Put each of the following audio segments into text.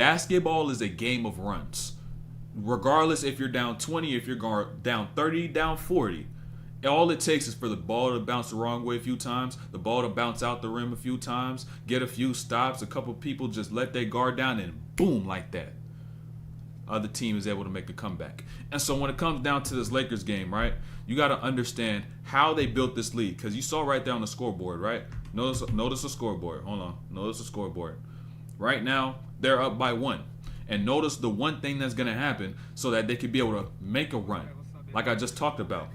Basketball is a game of runs. Regardless if you're down 20, if you're down 30, down 40. All it takes is for the ball to bounce the wrong way a few times, the ball to bounce out the rim a few times, get a few stops, a couple people just let their guard down, and boom, like that. Other team is able to make a comeback. And so when it comes down to this Lakers game, right, you got to understand how they built this lead. Because you saw right there on the scoreboard, right? Notice the scoreboard. Hold on. Notice the scoreboard. Right now, they're up by 1. And notice the one thing that's going to happen so that they could be able to make a run, like I just talked about.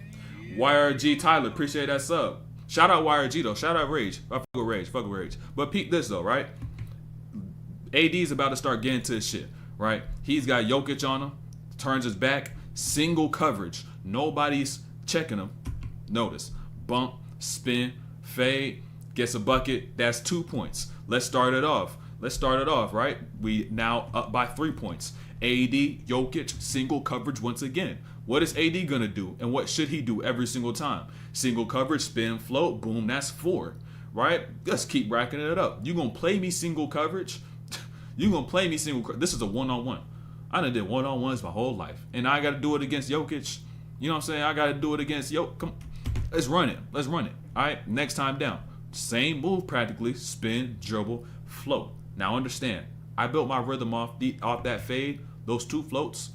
YRG Tyler, appreciate that sub. Shout out YRG though. Shout out Rage. I fuck with Rage. Fuck with Rage. But peep this though, right? AD's about to start getting to his shit, right? He's got Jokic on him. Turns his back. Single coverage. Nobody's checking him. Notice. Bump, spin, fade, gets a bucket. That's 2 points. Let's start it off, right? We now up by 3 points. AD, Jokic, single coverage once again. What is AD going to do? And what should he do every single time? Single coverage, spin, float, boom, that's 4, right? Let's keep racking it up. You going to play me single coverage? You going to play me single coverage? This is a one-on-one. I done did one-on-ones my whole life. And I got to do it against Jokic. You know what I'm saying? I got to do it against Jokic. Come, let's run it. All right, next time down. Same move practically. Spin, dribble, float. Now understand, I built my rhythm off that fade, those 2 floats.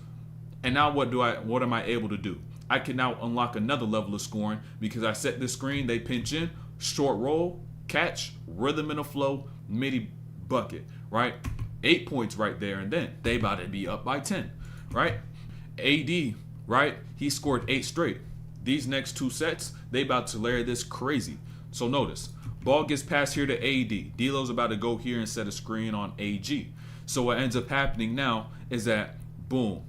And now what am I able to do? I can now unlock another level of scoring because I set this screen, they pinch in, short roll, catch, rhythm in a flow, midi bucket, right? 8 points right there, and then they about to be up by 10, right? AD, right? He scored 8 straight. These next 2 sets, they about to layer this crazy. So notice, ball gets passed here to AD. D'Lo's about to go here and set a screen on AG. So what ends up happening now is that, boom,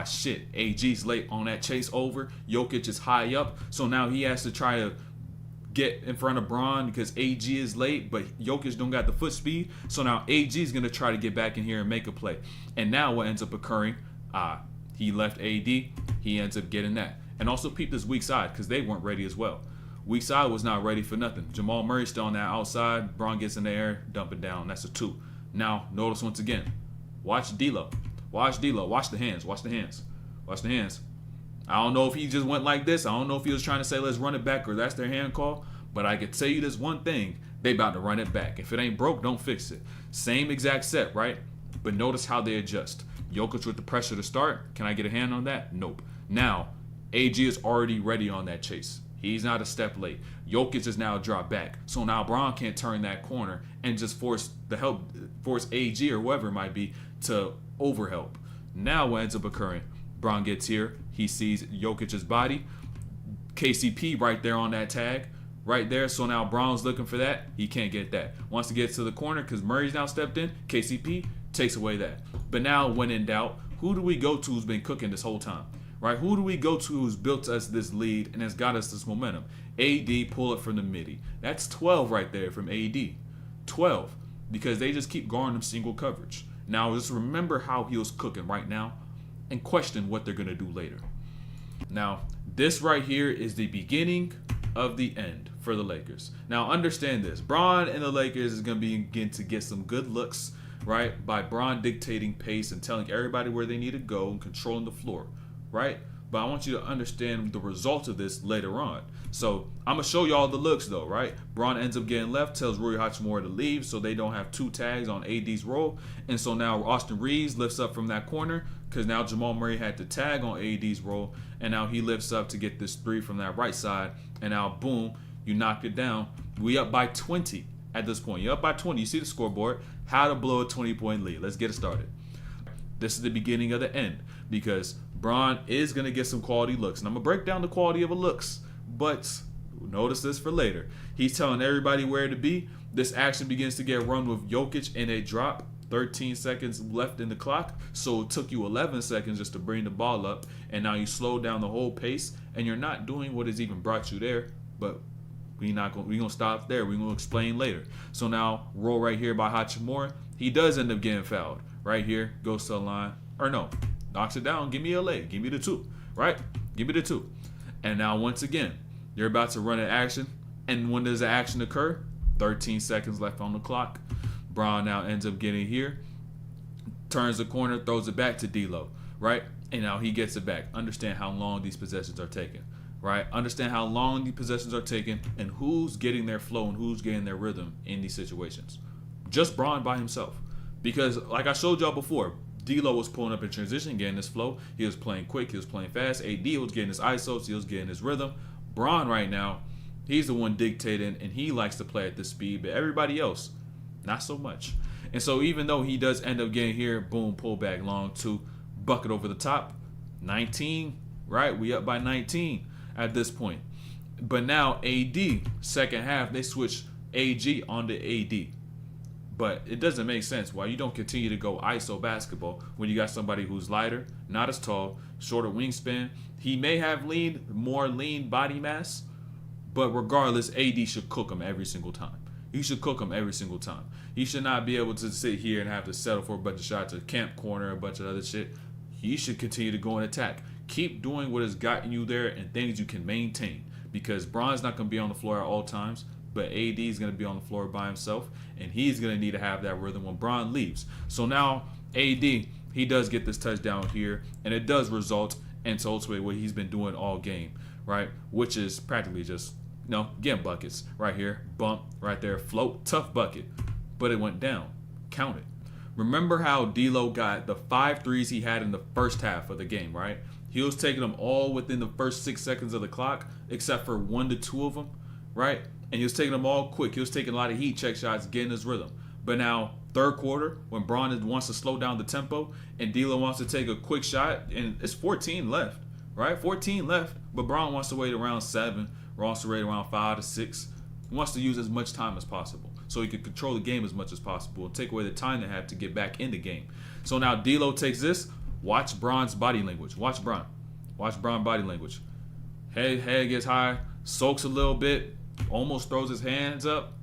shit, AG's late on that chase over. Jokic is high up, so now he has to try to get in front of Bron because AG is late, but Jokic don't got the foot speed. So now AG is going to try to get back in here and make a play. And now what ends up occurring, he left AD, he ends up getting that. And also peep this weak side because they weren't ready as well. Weak side was not ready for nothing. Jamal Murray still on that outside. Bron gets in the air, dump it down. That's a 2. Now, notice once again, watch D'Lo. Watch D'Lo. Watch the hands. I don't know if he just went like this. I don't know if he was trying to say let's run it back or that's their hand call. But I can tell you this one thing. They about to run it back. If it ain't broke, don't fix it. Same exact set, right? But notice how they adjust. Jokic with the pressure to start. Can I get a hand on that? Nope. Now, AG is already ready on that chase. He's not a step late. Jokic is now dropped back. So now Bron can't turn that corner and just force AG or whoever it might be to overhelp. Now what ends up occurring? Bron gets here. He sees Jokic's body. KCP right there on that tag. Right there. So now Bron's looking for that. He can't get that. Wants to get to the corner because Murray's now stepped in. KCP takes away that. But now when in doubt, who do we go to who's been cooking this whole time? Right? Who do we go to who's built us this lead and has got us this momentum? AD, pull it from the midi. That's 12 right there from AD. 12. Because they just keep guarding them single coverage. Now just remember how he was cooking right now and question what they're going to do later. Now, this right here is the beginning of the end for the Lakers. Now understand this. Bron and the Lakers is going to begin to get some good looks, right? By Bron dictating pace and telling everybody where they need to go and controlling the floor. Right? But I want you to understand the results of this later on. So I'm going to show you all the looks though, right? Bron ends up getting left, tells Rui Hachimura to leave so they don't have 2 tags on AD's roll. And so now Austin Reeves lifts up from that corner because now Jamal Murray had to tag on AD's roll. And now he lifts up to get this 3 from that right side. And now boom, you knocked it down. We up by 20 at this point. You're up by 20. You see the scoreboard. How to blow a 20-point lead. Let's get it started. This is the beginning of the end because Bron is going to get some quality looks. And I'm going to break down the quality of the looks. But notice this for later. He's telling everybody where to be. This action begins to get run with Jokic in a drop. 13 seconds left in the clock. So it took you 11 seconds just to bring the ball up. And now you slow down the whole pace. And you're not doing what has even brought you there. But we're going to stop there. We're going to explain later. So now roll right here by Hachimura. He does end up getting fouled. Right here. Goes to the line. Or no. Knocks it down. Give me a leg. Give me the 2. Right? Give me the 2. And now once again, you're about to run an action. And when does the action occur? 13 seconds left on the clock. Bron now ends up getting here. turns the corner, throws it back to D'Lo, right? And now he gets it back. Understand how long these possessions are taking, right? Understand how long these possessions are taking and who's getting their flow and who's getting their rhythm in these situations. Just Bron by himself. Because like I showed y'all before, D'Lo was pulling up in transition, getting his flow. He was playing quick. He was playing fast. AD was getting his ISOs. He was getting his rhythm. Bron right now, he's the one dictating, and he likes to play at this speed. But everybody else, not so much. And so even though he does end up getting here, boom, pull back long two, bucket over the top, 19, right? We up by 19 at this point. But now AD, second half, they switch AG onto AD. But it doesn't make sense why you don't continue to go ISO basketball when you got somebody who's lighter, not as tall, shorter wingspan. He may have more lean body mass, but regardless, AD should cook him every single time. He should cook him every single time. He should not be able to sit here and have to settle for a bunch of shots, a camp corner, a bunch of other shit. He should continue to go and attack. Keep doing what has gotten you there and things you can maintain. Because Bron's not going to be on the floor at all times, but AD is going to be on the floor by himself, and he's going to need to have that rhythm when Bron leaves. So now AD, he does get this touchdown here, and it does result into ultimately what he's been doing all game, right? Which is practically just, getting buckets right here, bump right there, float, tough bucket, but it went down. Count it. Remember how D'Lo got the 5 threes he had in the first half of the game, right? He was taking them all within the first 6 seconds of the clock, except for 1 to 2 of them, right? And he was taking them all quick. He was taking a lot of heat check shots, getting his rhythm. But now, third quarter, when Bron wants to slow down the tempo and D'Lo wants to take a quick shot, and it's 14 left, right? 14 left, but Bron wants to wait around 7, wants to wait around 5 to 6. He wants to use as much time as possible so he can control the game as much as possible and take away the time they have to get back in the game. So now D'Lo takes this. Watch Bron's body language. Watch Bron. Watch Bron body language. Head gets high, soaks a little bit, almost throws his hands up,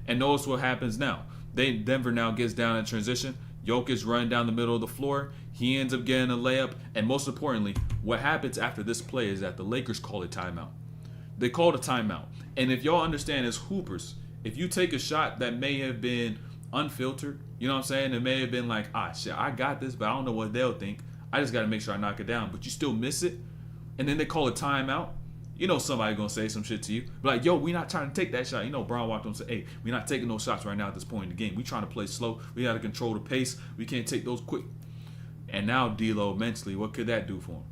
and notice what happens now. Denver now gets down in transition. Jokic running down the middle of the floor. He ends up getting a layup, and most importantly, what happens after this play is that the Lakers call a timeout. They called a timeout, and if y'all understand as hoopers, if you take a shot that may have been unfiltered, you know what I'm saying? It may have been like, shit, I got this, but I don't know what they'll think. I just got to make sure I knock it down, but you still miss it, and then they call a timeout. You know somebody gonna say some shit to you. Like, yo, we not trying to take that shot. You know, Bron walked on and said, hey, we not taking those shots right now at this point in the game. We trying to play slow. We gotta control the pace. We can't take those quick. And now D'Lo mentally, what could that do for him?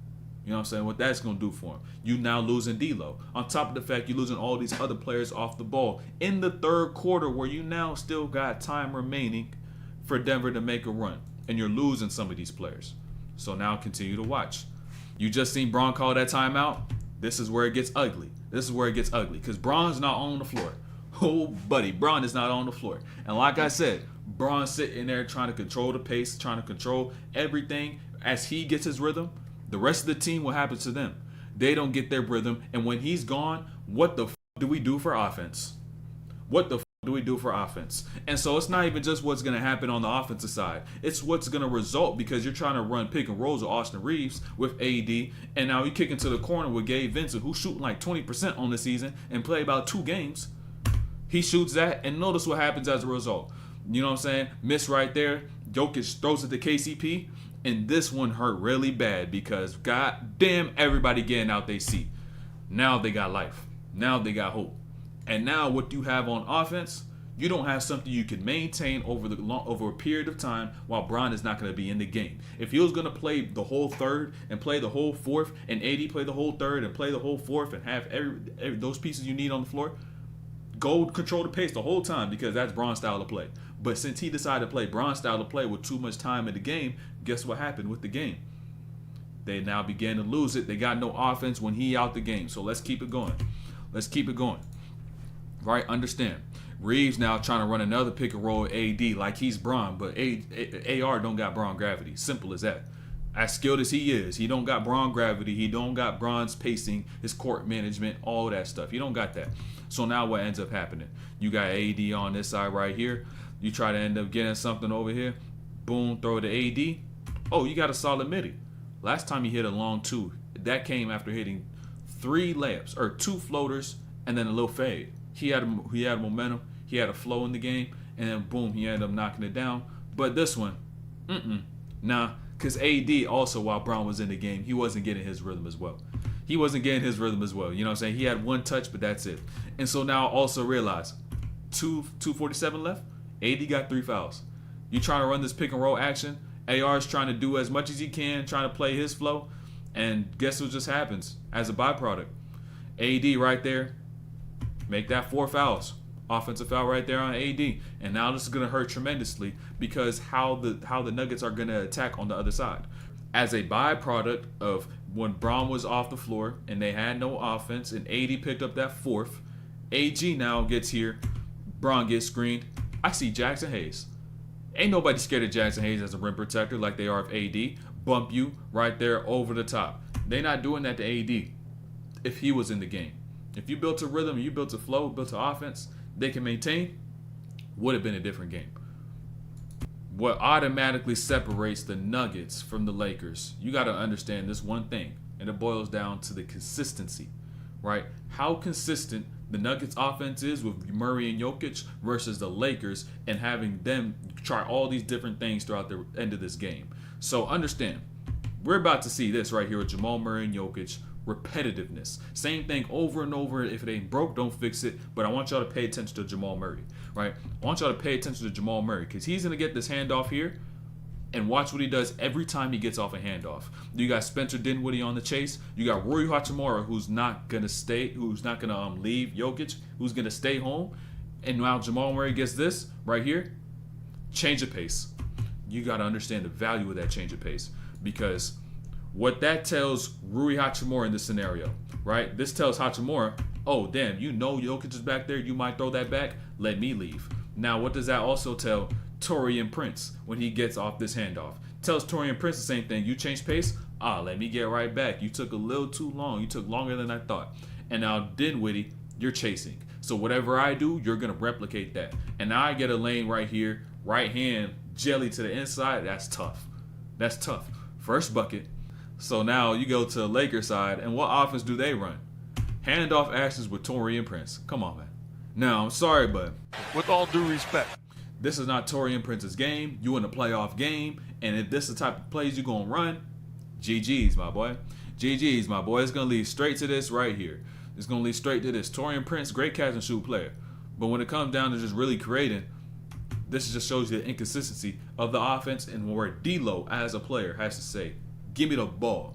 You know what I'm saying? What that's gonna do for him. You now losing D'Lo. On top of the fact you're losing all these other players off the ball in the third quarter where you now still got time remaining for Denver to make a run. And you're losing some of these players. So now continue to watch. You just seen Bron call that timeout. This is where it gets ugly. This is where it gets ugly because Bron's not on the floor. Oh, buddy, Bron is not on the floor. And like I said, Bron's sitting there trying to control the pace, trying to control everything. As he gets his rhythm, the rest of the team, what happens to them? They don't get their rhythm. And when he's gone, what the do we do for offense? What the do we do for offense? And so it's not even just what's going to happen on the offensive side. It's what's going to result because you're trying to run pick and rolls with Austin Reeves with AD, and now you kick into the corner with Gabe Vincent, who's shooting like 20% on the season and play about 2 games. He shoots that, and notice what happens as a result. You know what I'm saying? Miss right there. Jokic throws it to KCP, and this one hurt really bad because goddamn everybody getting out they see. Now they got life. Now they got hope. And now what you have on offense, you don't have something you can maintain over a period of time while Bron is not going to be in the game. If he was going to play the whole third and play the whole fourth, and AD play the whole third and play the whole fourth and have every those pieces you need on the floor, go control the pace the whole time because that's Bron's style of play. But since he decided to play Bron's style of play with too much time in the game, guess what happened with the game? They now began to lose it. They got no offense when he out the game. So let's keep it going. Let's keep it going. Right? Understand. Reeves now trying to run another pick and roll with AD like he's Bron, but AR don't got Bron gravity. Simple as that. As skilled as he is, he don't got Bron gravity. He don't got Bron's pacing, his court management, all that stuff. He don't got that. So now what ends up happening? You got AD on this side right here. You try to end up getting something over here. Boom, throw it to AD. Oh, you got a solid midi. Last time he hit a long 2. That came after hitting 3 layups, or 2 floaters, and then a little fade. He had momentum. He had a flow in the game, and then boom, he ended up knocking it down. But this one, Nah, because AD also, while Bron was in the game, he wasn't getting his rhythm as well. He wasn't getting his rhythm as well. You know what I'm saying? He had one touch, but that's it. And so now also realize, 2:47 left, AD got 3 fouls. You trying to run this pick and roll action. AR is trying to do as much as he can, trying to play his flow. And guess what just happens as a byproduct? AD right there, make that 4 fouls. Offensive foul right there on AD. And now this is going to hurt tremendously because how the Nuggets are going to attack on the other side. As a byproduct of when Bron was off the floor and they had no offense and AD picked up that 4th, AG now gets here. Bron gets screened. I see Jackson Hayes. Ain't nobody scared of Jackson Hayes as a rim protector like they are of AD. Bump you right there over the top. They not doing that to AD if he was in the game. If you built a rhythm, you built a flow, built an offense they can maintain, would have been a different game. What automatically separates the Nuggets from the Lakers, you got to understand this one thing, and it boils down to the consistency, right? How consistent the Nuggets offense is with Murray and Jokic versus the Lakers and having them try all these different things throughout the end of this game. So understand, we're about to see this right here with Jamal Murray and Jokic. Repetitiveness. Same thing over and over. If it ain't broke, don't fix it. But I want y'all to pay attention to Jamal Murray, right? I want y'all to pay attention to Jamal Murray because he's going to get this handoff here and watch what he does every time he gets off a handoff. You got Spencer Dinwiddie on the chase. You got Rui Hachimura who's not going to leave Jokic, who's going to stay home. And now Jamal Murray gets this right here. Change of pace. You got to understand the value of that change of pace because what that tells Rui Hachimura in this scenario, right? This tells Hachimura, oh, damn, you know Jokic is back there. You might throw that back. Let me leave. Now, what does that also tell Taurean Prince when he gets off this handoff? Tells Taurean Prince the same thing. You change pace? Let me get right back. You took a little too long. You took longer than I thought. And now Dinwiddie, you're chasing. So whatever I do, you're going to replicate that. And now I get a lane right here, right hand, jelly to the inside. That's tough. That's tough. First bucket. So now you go to the Lakers side, and what offense do they run? Handoff actions with Taurean Prince. Come on, man. Now, I'm sorry, but with all due respect, this is not Taurean Prince's game. You in a playoff game, and if this is the type of plays you're going to run, GG's, my boy. GG's, my boy. It's going to lead straight to this right here. It's going to lead straight to this. Taurean Prince, great catch and shoot player. But when it comes down to just really creating, this just shows you the inconsistency of the offense and where D-Lo, as a player, has to say, give me the ball.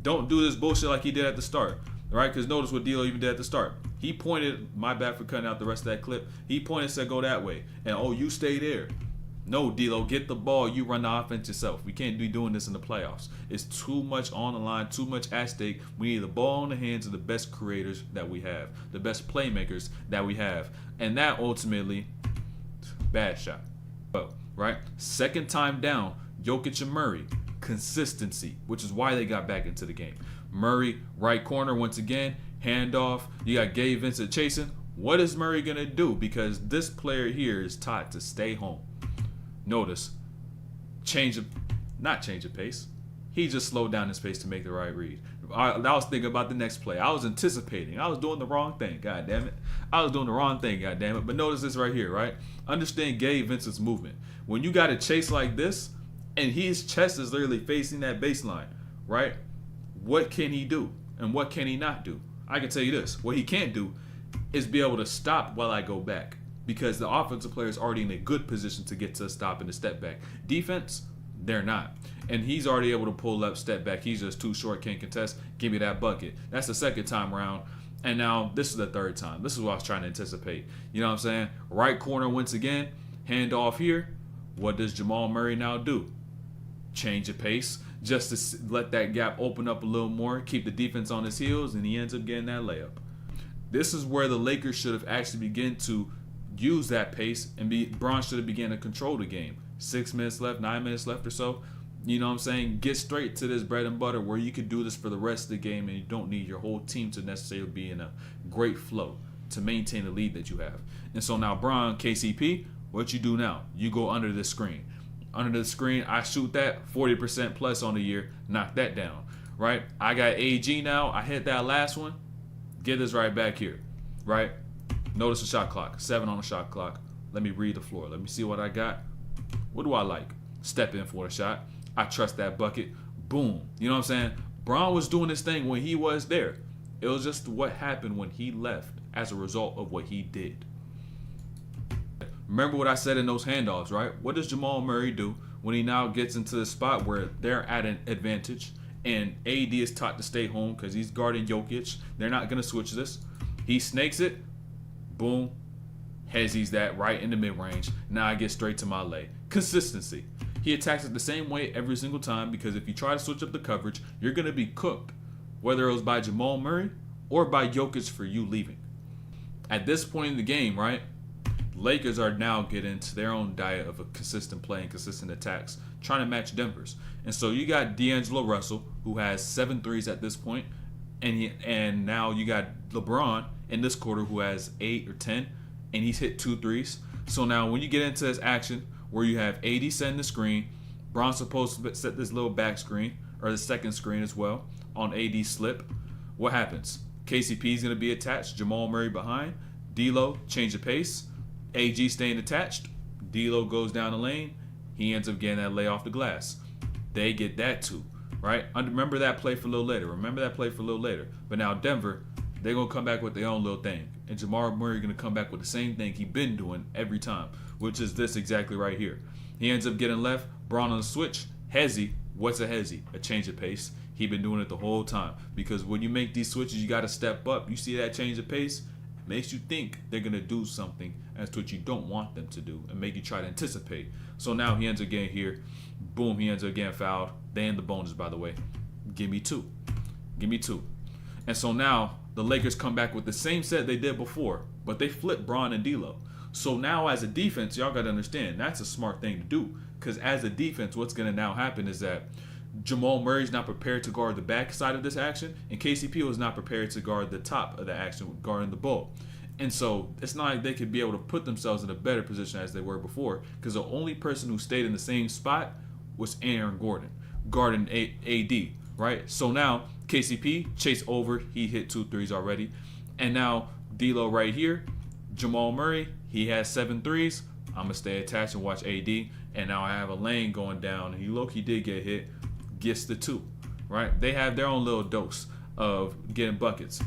Don't do this bullshit like he did at the start, right? Because notice what D-Lo even did at the start. He pointed, my bad for cutting out the rest of that clip. He pointed and said, go that way. And, oh, you stay there. No, D-Lo, get the ball. You run the offense yourself. We can't be doing this in the playoffs. It's too much on the line, too much at stake. We need the ball in the hands of the best creators that we have, the best playmakers that we have. And that ultimately, bad shot. Well, right? Second time down, Jokic and Murray. Consistency, which is why they got back into the game. Murray, right corner once again, handoff. You got Gabe Vincent chasing. What is Murray going to do? Because this player here is taught to stay home. Notice, not change of pace. He just slowed down his pace to make the right read. I was thinking about the next play. I was anticipating. I was doing the wrong thing. God damn it. I was doing the wrong thing. God damn it. But notice this right here, right? Understand Gabe Vincent's movement. When you got to chase like this, and his chest is literally facing that baseline, right? What can he do? And what can he not do? I can tell you this. What he can't do is be able to stop while I go back. Because the offensive player is already in a good position to get to a stop and a step back. Defense, they're not. And he's already able to pull up, step back. He's just too short, can't contest. Give me that bucket. That's the second time around. And now this is the third time. This is what I was trying to anticipate. You know what I'm saying? Right corner once again. Hand off here. What does Jamal Murray now do? Change of pace just to let that gap open up a little more, keep the defense on his heels, and he ends up getting that layup. This is where the Lakers should have actually begun to use that pace, and Bron should have began to control the game. 6 minutes left, 9 minutes left or so. You know what I'm saying? Get straight to this bread and butter where you can do this for the rest of the game, and you don't need your whole team to necessarily be in a great flow to maintain the lead that you have. And so now Bron, KCP, what you do now? You go under the screen. Under the screen, I shoot that 40% plus on the year, knock that down, right? I got AG now. I hit that last one. Get this right back here, right? Notice the shot clock, 7 on the shot clock. Let me read the floor. Let me see what I got. What do I like? Step in for the shot. I trust that bucket. Boom. You know what I'm saying? Bron was doing his thing when he was there. It was just what happened when he left as a result of what he did. Remember what I said in those handoffs, right? What does Jamal Murray do when he now gets into the spot where they're at an advantage and AD is taught to stay home because he's guarding Jokic? They're not going to switch this. He snakes it. Boom. Hezzy's that right in the mid-range. Now I get straight to my lay. Consistency. He attacks it the same way every single time because if you try to switch up the coverage, you're going to be cooked. Whether it was by Jamal Murray or by Jokic for you leaving. At this point in the game, right, Lakers are now getting into their own diet of a consistent play and consistent attacks, trying to match Denver's. And so you got D'Angelo Russell, who has 7 threes at this point, and now you got LeBron in this quarter who has 8 or 10, and he's hit 2 threes. So now when you get into this action where you have AD setting the screen, Bron's supposed to set this little back screen, or the second screen as well, on AD slip, what happens? KCP is going to be attached, Jamal Murray behind, D'Lo change the pace, AG staying attached, D'Lo goes down the lane, he ends up getting that lay off the glass. They get that too, right? Remember that play for a little later. But now Denver, they're going to come back with their own little thing. And Jamal Murray going to come back with the same thing he's been doing every time, which is this exactly right here. He ends up getting left, Bron on the switch, Hezzy. What's a Hezzy? A change of pace. He's been doing it the whole time. Because when you make these switches, you got to step up. You see that change of pace? It makes you think they're going to do something as to what you don't want them to do and make you try to anticipate. So now he ends up getting here. Boom, he ends up getting fouled. They end the bonus, by the way. Give me 2. And so now the Lakers come back with the same set they did before, but they flip Bron and D'Lo. So now as a defense, y'all got to understand, that's a smart thing to do. Because as a defense, what's going to now happen is that Jamal Murray's not prepared to guard the back side of this action, and KCP was not prepared to guard the top of the action, guarding the ball. And so it's not like they could be able to put themselves in a better position as they were before, because the only person who stayed in the same spot was Aaron Gordon, guarding AD, right? So now KCP, chase over, he hit 2 threes already. And now D'Lo right here, Jamal Murray, he has 7 threes. I'm going to stay attached and watch AD. And now I have a lane going down, and he did get hit. Gets the 2, right? They have their own little dose of getting buckets.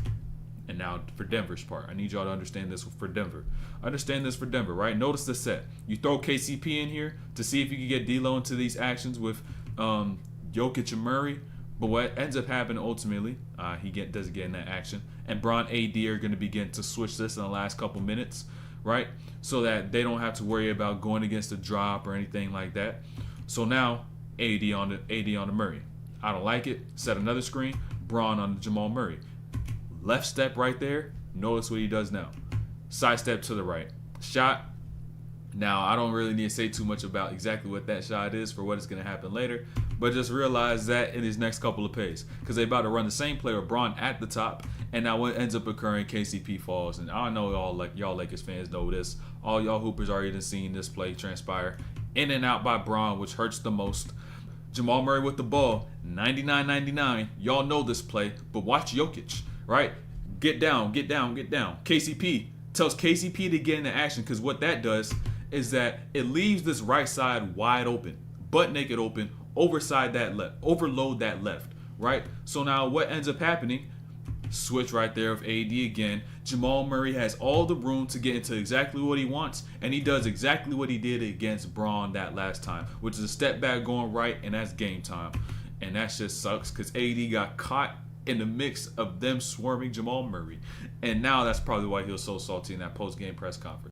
And now for Denver's part, I need y'all to understand this for Denver. Understand this for Denver, right? Notice the set. You throw KCP in here to see if you can get D'Lo into these actions with Jokic and Murray. But what ends up happening ultimately, he doesn't get in that action. And Bron AD are going to begin to switch this in the last couple minutes, right? So that they don't have to worry about going against a drop or anything like that. So now AD on the Murray. I don't like it. Set another screen. Bron on the Jamal Murray. Left step right there. Notice what he does now. Side step to the right. Shot. Now, I don't really need to say too much about exactly what that shot is for what is going to happen later. But just realize that in his next couple of plays. Because they're about to run the same play with Bron at the top. And now what ends up occurring, KCP falls. And I know y'all Lakers fans know this. All y'all hoopers already seen this play transpire. In and out by Bron, which hurts the most. Jamal Murray with the ball, 99-99. Y'all know this play, but watch Jokic, right? Get down. KCP tells KCP to get into action because what that does is that it leaves this right side wide open, butt naked open, overload that left, right? So now what ends up happening? Switch right there with AD again. Jamal Murray has all the room to get into exactly what he wants, and he does exactly what he did against Bron that last time, which is a step back going right, and that's game time. And that just sucks because AD got caught in the mix of them swarming Jamal Murray. And now that's probably why he was so salty in that post-game press conference.